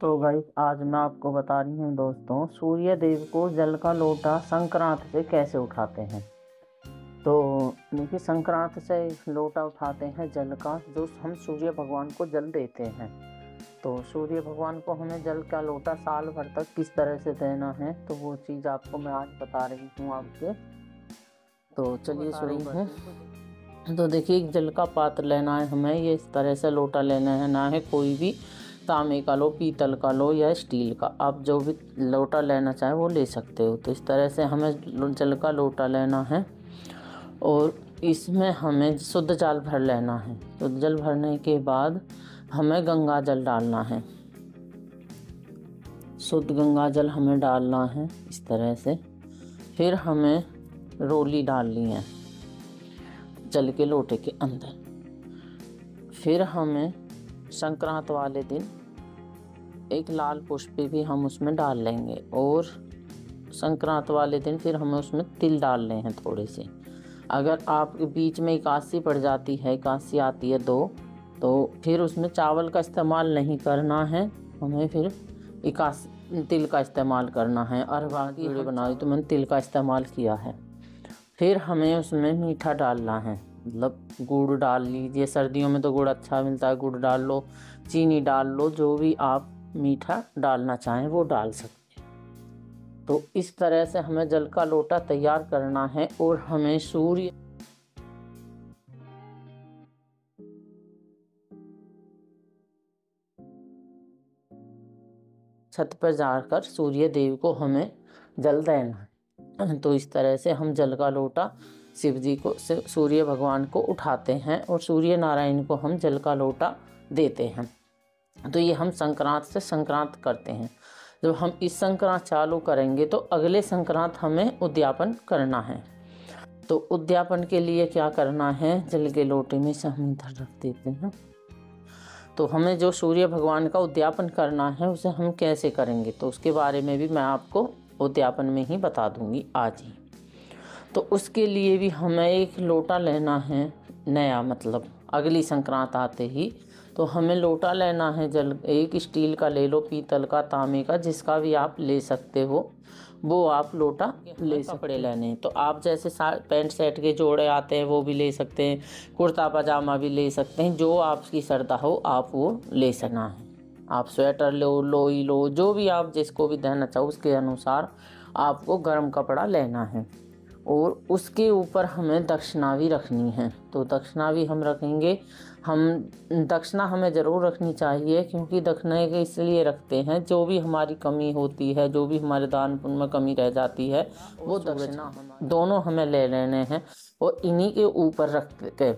तो भाई आज मैं आपको बता रही हूँ दोस्तों, सूर्य देव को जल का लोटा संक्रांत से कैसे उठाते हैं। तो देखिए, संक्रांत से लोटा उठाते हैं जल का, जो हम सूर्य भगवान को जल देते हैं। तो सूर्य भगवान को हमें जल का लोटा साल भर तक किस तरह से देना है, तो वो चीज़ आपको मैं आज बता रही हूँ आपके। तो चलिए शुरू हैं। तो देखिए, एक जल का पात्र लेना है हमें, ये इस तरह से लोटा लेना है, ना है कोई भी तांबे का लो, पीतल का लो या स्टील का, आप जो भी लोटा लेना चाहे वो ले सकते हो। तो इस तरह से हमें जल का लोटा लेना है और इसमें हमें शुद्ध जल भर लेना है। शुद्ध जल भरने के बाद हमें गंगा जल डालना है, शुद्ध गंगा जल हमें डालना है इस तरह से। फिर हमें रोली डालनी है जल के लोटे के अंदर। फिर हमें संक्रांत वाले दिन एक लाल पुष्प भी हम उसमें डाल लेंगे, और संक्रांत वाले दिन फिर हमें उसमें तिल डालने हैं थोड़े से। अगर आपके बीच में एकादशी पड़ जाती है, एकादशी आती है तो फिर उसमें चावल का इस्तेमाल नहीं करना है, हमें फिर तिल का इस्तेमाल करना है। और बाकी वीडियो बनाई तो मैंने तिल का इस्तेमाल किया है। फिर हमें उसमें मीठा डालना है, मतलब गुड़ डाल लीजिए, सर्दियों में तो गुड़ अच्छा मिलता है, गुड़ डाल लो, चीनी डाल लो, जो भी आप मीठा डालना चाहें वो डाल सकते हैं। तो इस तरह से हमें जल का लोटा तैयार करना है। और हमें सूर्य छत पर जाकर सूर्य देव को हमें जल देना है। तो इस तरह से हम जल का लोटा शिव जी को, सूर्य भगवान को उठाते हैं और सूर्य नारायण को हम जल का लोटा देते हैं। तो ये हम संक्रांत करते हैं। जब हम इस संक्रांत चालू करेंगे तो अगले संक्रांत हमें उद्यापन करना है। तो उद्यापन के लिए क्या करना है, जल के लोटे में से हम इधर रख देते हैं। तो हमें जो सूर्य भगवान का उद्यापन करना है उसे हम कैसे करेंगे, तो उसके बारे में भी मैं आपको उद्यापन में ही बता दूंगी आज ही। तो उसके लिए भी हमें एक लोटा लेना है नया, मतलब अगली संक्रांत आते ही। तो हमें लोटा लेना है एक स्टील का ले लो, पीतल का, तांबे का, जिसका भी आप ले सकते हो वो आप लोटा ले सकते। कपड़े लेने हैं तो आप जैसे पैंट शर्ट के जोड़े आते हैं वो भी ले सकते हैं, कुर्ता पजामा भी ले सकते हैं, जो आपकी श्रद्धा हो आप वो ले सकना है। आप स्वेटर लो, लोई लो, जो भी आप जिसको भी देना चाहो उसके अनुसार आपको गर्म कपड़ा लेना है। और उसके ऊपर हमें दक्षिणा भी रखनी है। तो दक्षिणा भी हम रखेंगे। दक्षिणा हमें ज़रूर रखनी चाहिए, क्योंकि दक्षिणा के इसलिए रखते हैं, जो भी हमारी कमी होती है, जो भी हमारे दान पुण्य में कमी रह जाती है, वो दक्षिणा दोनों हमें ले लेने हैं और इन्हीं के ऊपर रख के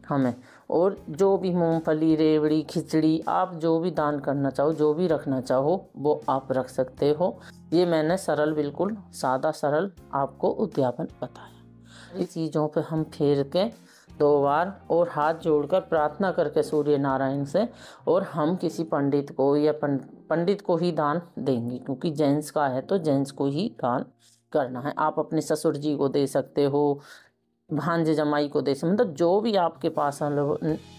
हमें, और जो भी मूंगफली, रेवड़ी, खिचड़ी, आप जो भी दान करना चाहो, जो भी रखना चाहो वो आप रख सकते हो। ये मैंने सरल, बिल्कुल सादा सरल आपको उद्यापन बताया। इस चीज़ों पे हम फेर के 2 बार और हाथ जोड़कर प्रार्थना करके सूर्य नारायण से, और हम किसी पंडित को या पंडित को ही दान देंगे, क्योंकि जेंट्स का है तो जेंट्स को ही दान करना है। आप अपने ससुर जी को दे सकते हो, भांजे जमाई को दे सकते, मतलब जो भी आपके पास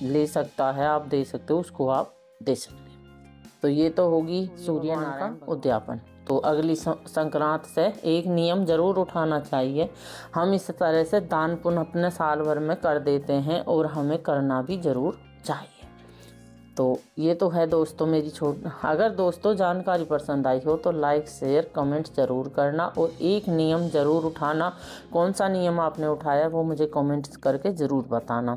ले सकता है आप दे सकते हो, उसको आप दे सकते हो। तो ये तो होगी सूर्य नारायण उद्यापन। तो अगली संक्रांत से एक नियम जरूर उठाना चाहिए, हम इस तरह से दान पुण्य अपने साल भर में कर देते हैं और हमें करना भी जरूर चाहिए। तो ये तो है दोस्तों मेरी अगर दोस्तों जानकारी पसंद आई हो तो लाइक, शेयर, कमेंट ज़रूर करना, और एक नियम ज़रूर उठाना। कौन सा नियम आपने उठाया वो मुझे कमेंट्स करके ज़रूर बताना।